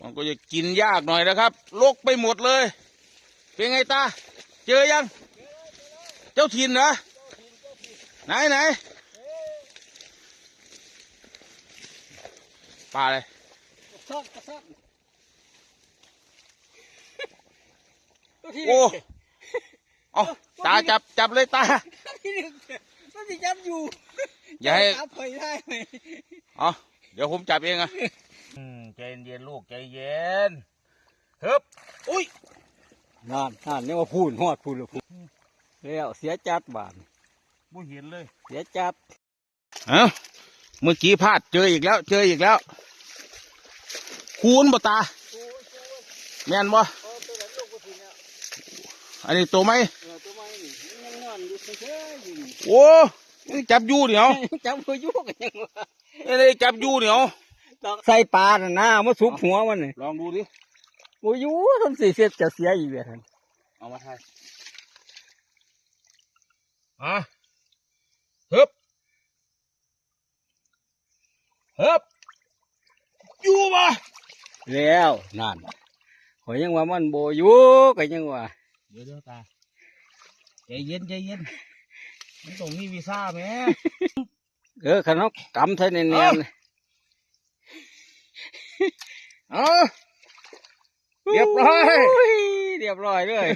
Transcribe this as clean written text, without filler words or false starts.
มันก็จะกินยากหน่อยนะครับรกไปหมดเลยเป็นไงตาเจอยังเจ้าถิ่นเหรอไหนปลาอะไรโอ้เอาตาจับเลยตามันจะจับอยู่อย่าให้จับไปได้ไหมเอาเดี๋ยวผมจับเองอะใจเย็นลูกใจเย็นฮึบอุ้ยนั่นนี่ว่าพูดหอดพูดแล้วพูดแล้วเสียจัดบาทไม่เห็นเลยเสียจัดเมื่อกี้พลาดเจออีกแล้วคูณบ่ตาแม่นบ่อันนี้ตัวไหมโอ้จับยูเดี๋ยวจับพยูกันยังวะนี่จับยูเดี๋ยวใส่ปลาน่ะนะมาสุบหัวมันนี่ลองดูดิพยูทำสีเสียจะเสียอีกแบบนั้นเอามาทายฮึบยูบ่แล้วนั่นขอยยังว่ามันโบยูกันยังว่าเดี๋ยวตาใจเย็นมันต้องมีวีซ่าไหมขนมกำใส่เนียนเรียบร้อยเลย